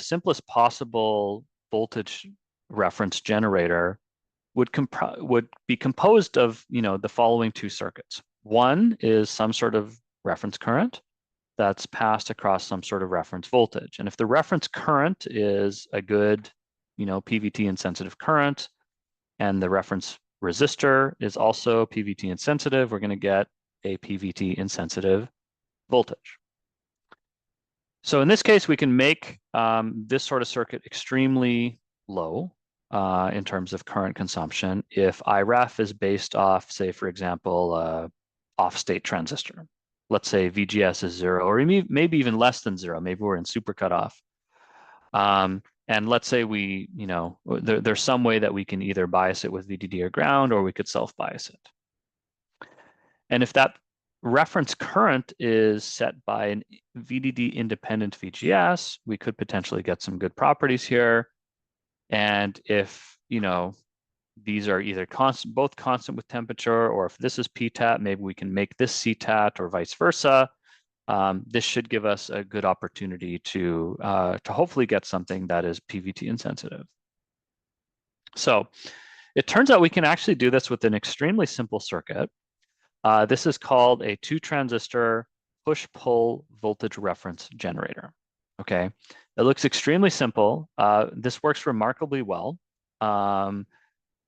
simplest possible voltage reference generator would be composed of, the following two circuits. One is some sort of reference current that's passed across some sort of reference voltage. And if the reference current is a good, PVT insensitive current, and the reference resistor is also PVT insensitive, we're going to get a PVT insensitive voltage. So in this case, we can make this sort of circuit extremely low in terms of current consumption if IREF is based off, say, for example, off-state transistor. Let's say VGS is 0, or maybe even less than 0. Maybe we're in super cutoff. And let's say there's some way that we can either bias it with VDD or ground, or we could self-bias it. And if that reference current is set by an VDD independent VGS, we could potentially get some good properties here. And if, these are either both constant with temperature, or if this is PTAT, maybe we can make this CTAT or vice versa. This should give us a good opportunity to hopefully get something that is PVT insensitive. So it turns out we can actually do this with an extremely simple circuit. This is called a 2-transistor push-pull voltage reference generator. Okay, it looks extremely simple. This works remarkably well.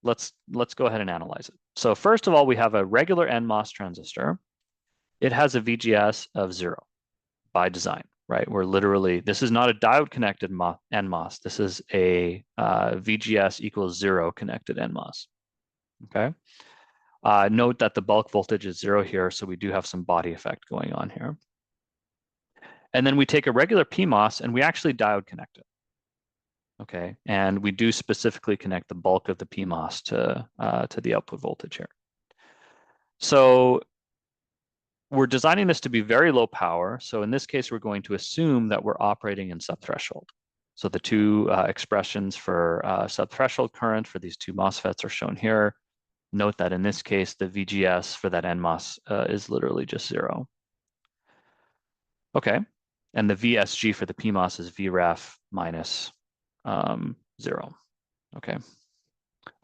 Let's go ahead and analyze it. So first of all, we have a regular NMOS transistor. It has a VGS of 0 by design, right? This is not a diode connected NMOS. This is a VGS equals 0 connected NMOS. Okay. Note that the bulk voltage is 0 here, so we do have some body effect going on here. And then we take a regular PMOS and we actually diode connect it. Okay, and we do specifically connect the bulk of the PMOS to the output voltage here. So we're designing this to be very low power. So in this case, we're going to assume that we're operating in subthreshold. So the two expressions for subthreshold current for these two MOSFETs are shown here. Note that in this case, the VGS for that NMOS is literally just 0. Okay, and the VSG for the PMOS is VREF minus 0. Okay,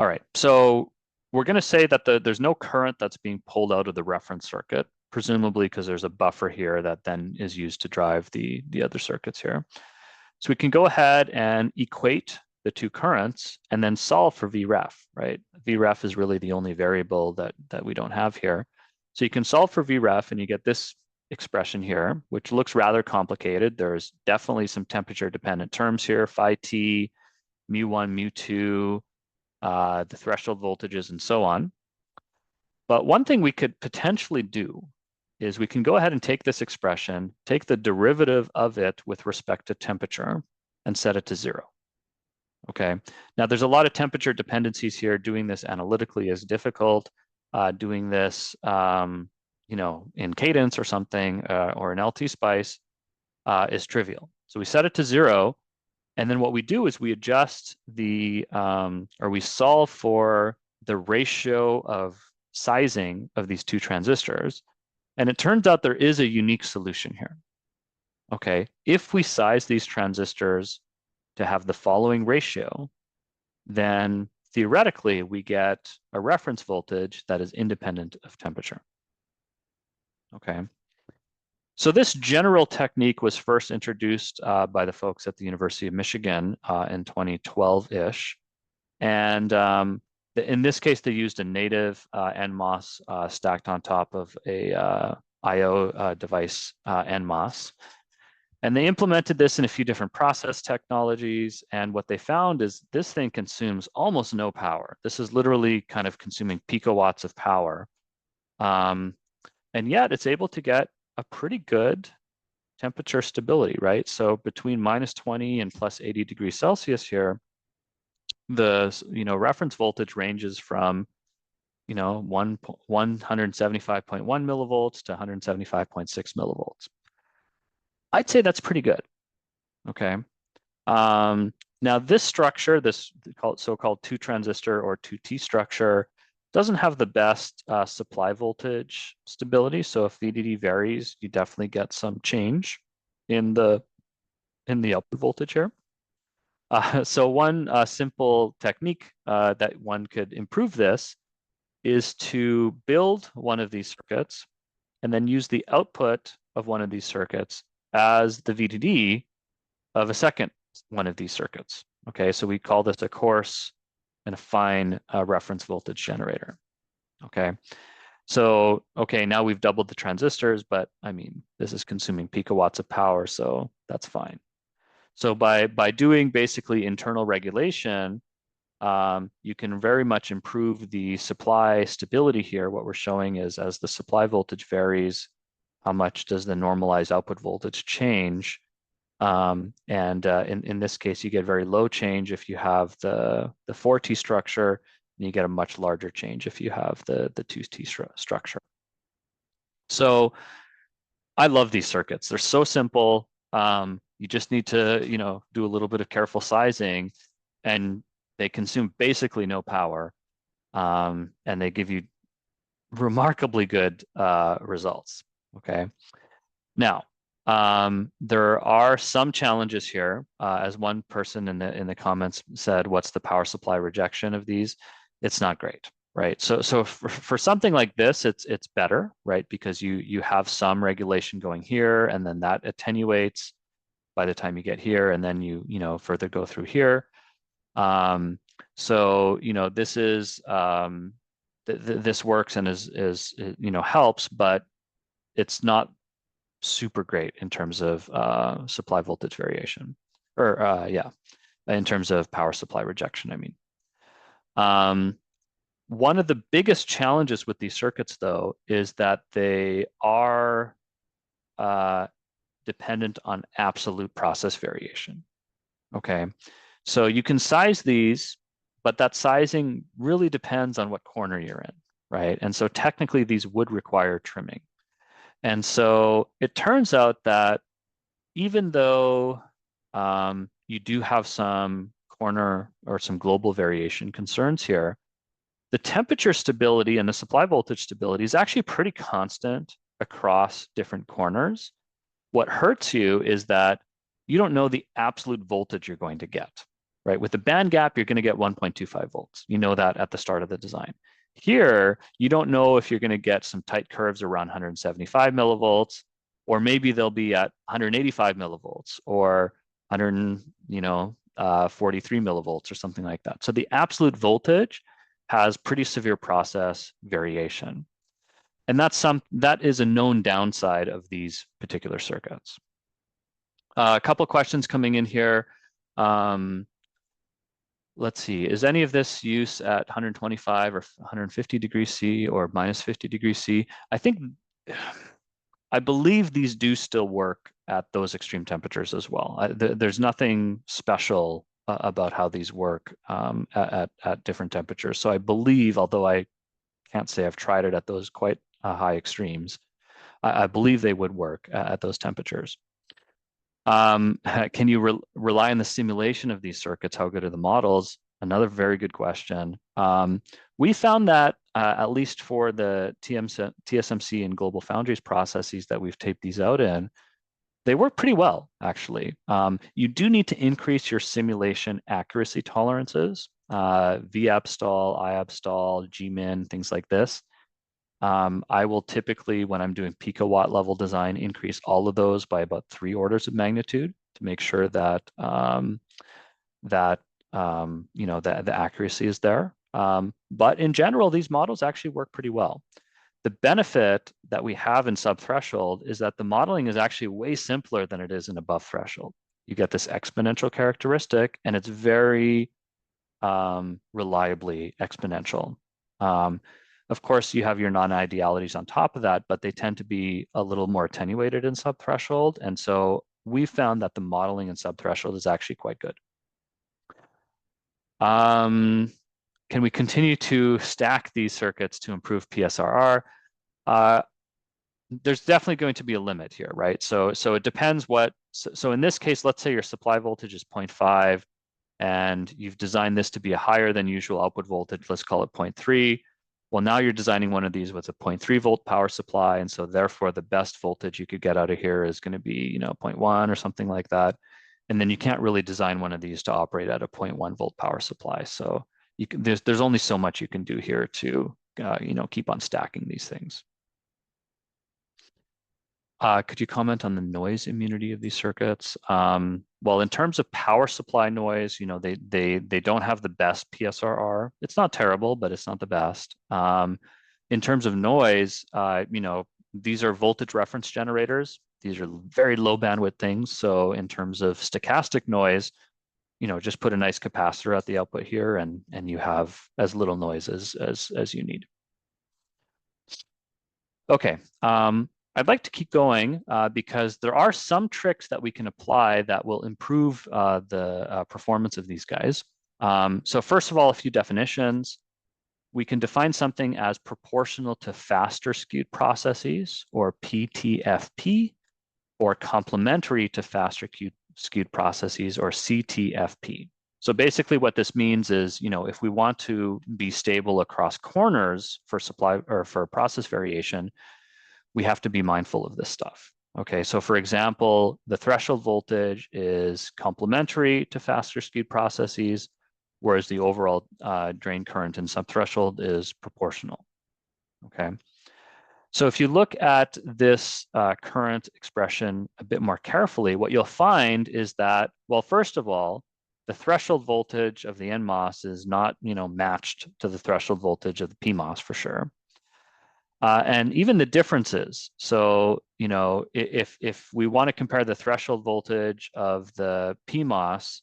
all right, so we're going to say that there's no current that's being pulled out of the reference circuit, presumably because there's a buffer here that then is used to drive the other circuits here. So we can go ahead and equate the two currents and then solve for VREF, right? VREF is really the only variable that we don't have here. So you can solve for VREF and you get this expression here, which looks rather complicated. There's definitely some temperature dependent terms here, phi t, mu1, mu2, the threshold voltages and so on. But one thing we could potentially do is we can go ahead and take this expression, take the derivative of it with respect to temperature and set it to 0. Okay, now there's a lot of temperature dependencies here. Doing this analytically is difficult. Doing this, in Cadence or something, or in LT Spice is trivial. So we set it to 0. And then what we do is we adjust or we solve for the ratio of sizing of these two transistors. And it turns out there is a unique solution here. Okay, if we size these transistors to have the following ratio, then theoretically we get a reference voltage that is independent of temperature. Okay, so this general technique was first introduced by the folks at the University of Michigan in 2012-ish. And in this case, they used a native NMOS stacked on top of a IO device NMOS. And they implemented this in a few different process technologies. And what they found is this thing consumes almost no power. This is literally kind of consuming picowatts of power. And yet it's able to get a pretty good temperature stability, right? So between -20 and +80 degrees Celsius here, the reference voltage ranges from 175.1 millivolts to 175.6 millivolts. I'd say that's pretty good. Okay. Now this structure, this so-called 2-transistor or 2T structure, doesn't have the best supply voltage stability. So if VDD varies, you definitely get some change in the output voltage here. So one simple technique that one could improve this is to build one of these circuits and then use the output of one of these circuits as the VDD of a second one of these circuits. Okay, so we call this a coarse and a fine reference voltage generator. Okay, so okay, now we've doubled the transistors, but I mean, this is consuming picowatts of power, so that's fine. So by doing basically internal regulation, you can very much improve the supply stability here. What we're showing is as the supply voltage varies, how much does the normalized output voltage change? In this case, you get very low change if you have the 4T structure, and you get a much larger change if you have the 2T structure. So I love these circuits. They're so simple. You just need to, do a little bit of careful sizing, and they consume basically no power, and they give you remarkably good results. Okay. Now, there are some challenges here. As one person in the comments said, "What's the power supply rejection of these?" It's not great, right? So for something like this, it's better, right? Because you have some regulation going here, and then that attenuates by the time you get here, and then you further go through here. So this is this works and is helps, but it's not super great in terms of supply voltage variation, or yeah, in terms of power supply rejection, I mean. One of the biggest challenges with these circuits, though, is that they are dependent on absolute process variation. Okay, so you can size these, but that sizing really depends on what corner you're in, right? And so technically these would require trimming. And so it turns out that even though you do have some corner or some global variation concerns here, the temperature stability and the supply voltage stability is actually pretty constant across different corners. What hurts you is that you don't know the absolute voltage you're going to get, right? With the band gap, you're going to get 1.25 volts. You know that at the start of the design. Here, you don't know if you're going to get some tight curves around 175 millivolts, or maybe they'll be at 185 millivolts or 143 millivolts or something like that. So the absolute voltage has pretty severe process variation. And that is a known downside of these particular circuits. A couple of questions coming in here. Let's see, is any of this use at 125 or 150 degrees C or minus 50 degrees C? I believe these do still work at those extreme temperatures as well. There's nothing special about how these work at different temperatures. So I believe, although I can't say I've tried it at those quite high extremes, I believe they would work at those temperatures. Can you rely on the simulation of these circuits? How good are the models? Another very good question. We found that at least for the TSMC and Global Foundries processes that we've taped these out in, they work pretty well, actually. You do need to increase your simulation accuracy tolerances, VAbstall, IAbstall, Gmin, things like this. I will typically, when I'm doing picowatt level design, increase all of those by about 3 orders of magnitude to make sure that the accuracy is there. But in general, these models actually work pretty well. The benefit that we have in subthreshold is that the modeling is actually way simpler than it is in above threshold. You get this exponential characteristic, and it's very reliably exponential. Of course, you have your non-idealities on top of that, but they tend to be a little more attenuated in subthreshold. And so we found that the modeling in subthreshold is actually quite good. Can we continue to stack these circuits to improve PSRR? There's definitely going to be a limit here, right? So it depends so in this case, let's say your supply voltage is 0.5 and you've designed this to be a higher than usual output voltage, let's call it 0.3. Well, now you're designing one of these with a 0.3 volt power supply. And so therefore the best voltage you could get out of here is going to be, 0.1 or something like that. And then you can't really design one of these to operate at a 0.1 volt power supply. So there's only so much you can do here to keep on stacking these things. Could you comment on the noise immunity of these circuits? Well, in terms of power supply noise, they don't have the best PSRR. It's not terrible, but it's not the best. In terms of noise, these are voltage reference generators. These are very low bandwidth things. So in terms of stochastic noise, just put a nice capacitor at the output here, and you have as little noise as you need. Okay, I'd like to keep going because there are some tricks that we can apply that will improve the performance of these guys. So first of all, a few definitions. We can define something as proportional to faster skewed processes, or PTFP, or complementary to faster skewed processes, or CTFP. So basically what this means is, if we want to be stable across corners for supply or for process variation, we have to be mindful of this stuff. Okay, so for example, the threshold voltage is complementary to faster skewed processes, whereas the overall drain current in subthreshold is proportional. Okay, so if you look at this current expression a bit more carefully, what you'll find is that, well, first of all, the threshold voltage of the NMOS is not, matched to the threshold voltage of the PMOS for sure. And even the differences. So, if we want to compare the threshold voltage of the PMOS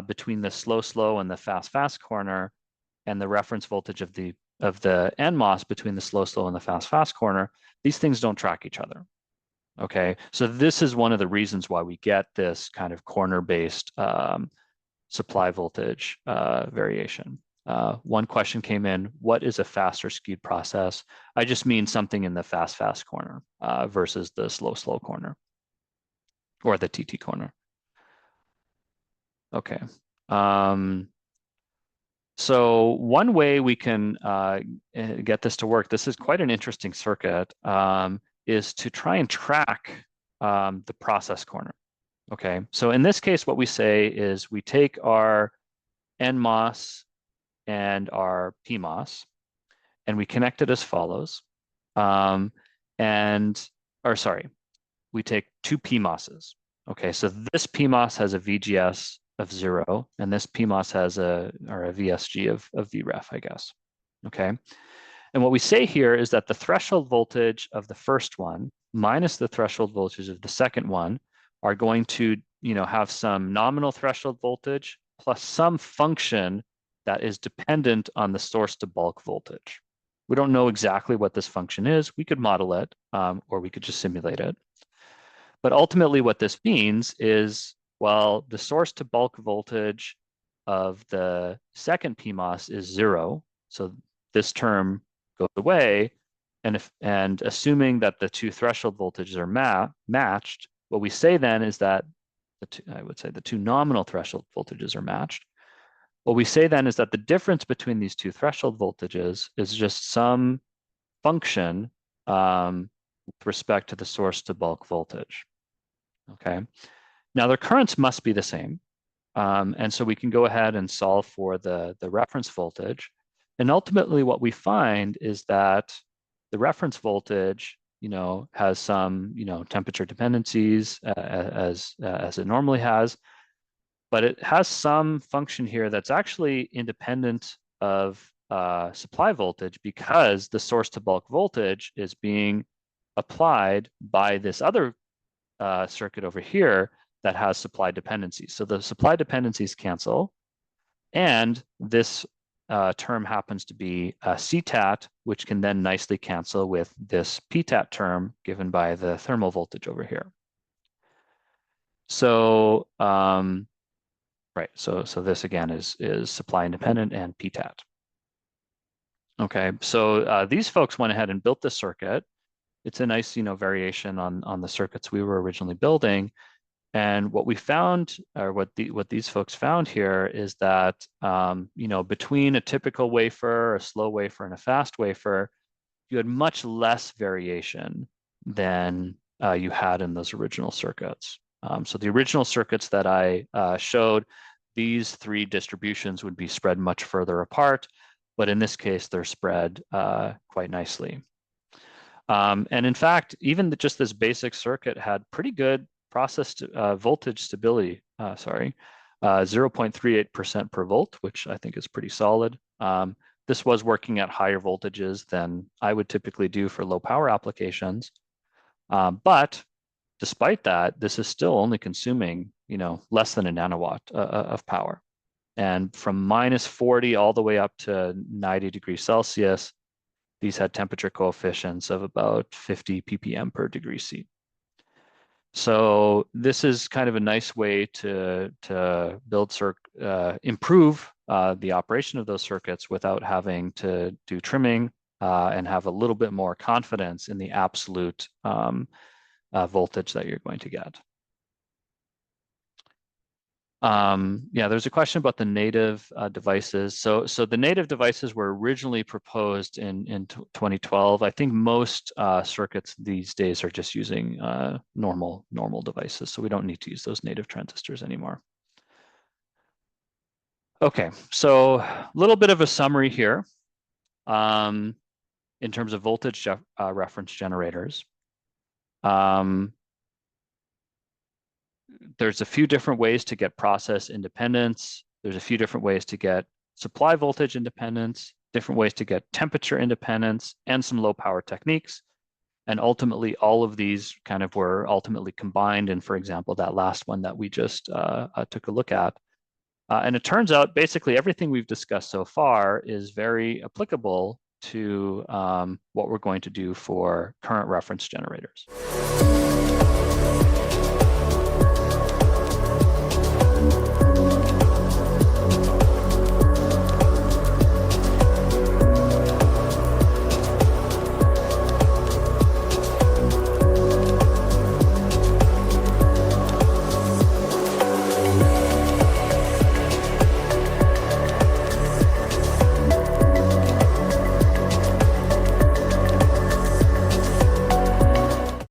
between the slow and the fast corner, and the reference voltage of the NMOS between the slow and the fast corner, these things don't track each other. Okay, so this is one of the reasons why we get this kind of corner-based supply voltage variation. One question came in: what is a faster skewed process? I just mean something in the fast corner versus the slow corner, or the TT corner. Okay. So one way we can get this to work, this is quite an interesting circuit, is to try and track the process corner. Okay, so in this case, what we say is we take our NMOS and our PMOS, and we connect it as follows. We take two PMOSs. Okay, so this PMOS has a VGS of 0, and this PMOS has a VSG of VREF, I guess. Okay, and what we say here is that the threshold voltage of the first one minus the threshold voltage of the second one are going to, have some nominal threshold voltage plus some function that is dependent on the source to bulk voltage. We don't know exactly what this function is. We could model it, or we could just simulate it. But ultimately what this means is, well, the source to bulk voltage of the second PMOS is 0. So this term goes away. And assuming that the two threshold voltages are matched, what we say then is that the two nominal threshold voltages are matched. What we say then is that the difference between these two threshold voltages is just some function with respect to the source to bulk voltage. Okay, now their currents must be the same. And so we can go ahead and solve for the reference voltage. And ultimately what we find is that the reference voltage, has some, temperature dependencies as it normally has, but it has some function here that's actually independent of supply voltage, because the source to bulk voltage is being applied by this other circuit over here that has supply dependencies. So the supply dependencies cancel, and this term happens to be CTAT, which can then nicely cancel with this PTAT term given by the thermal voltage over here. So right, so this again is supply independent and PTAT. Okay, so these folks went ahead and built this circuit. It's a nice, variation on the circuits we were originally building. And what we found, or what these folks found here, is that between a typical wafer, a slow wafer, and a fast wafer, you had much less variation than you had in those original circuits. So the original circuits that I showed, these three distributions would be spread much further apart, but in this case, they're spread quite nicely. And in fact, even just this basic circuit had pretty good voltage stability, 0.38% per volt, which I think is pretty solid. This was working at higher voltages than I would typically do for low power applications. But despite that, this is still only consuming, less than a nanowatt of power. And from -40 all the way up to 90 degrees Celsius, these had temperature coefficients of about 50 ppm per degree C. So this is kind of a nice way to improve the operation of those circuits without having to do trimming and have a little bit more confidence in the absolute voltage that you're going to get. There's a question about the native devices. So the native devices were originally proposed in 2012. I think most circuits these days are just using normal devices, so we don't need to use those native transistors anymore. Okay, so a little bit of a summary here in terms of voltage reference generators. There's a few different ways to get process independence. There's a few different ways to get supply voltage independence, different ways to get temperature independence, and some low power techniques. And ultimately, all of these kind of were ultimately combined in, for example, that last one that we just took a look at. And it turns out basically everything we've discussed so far is very applicable to what we're going to do for current reference generators.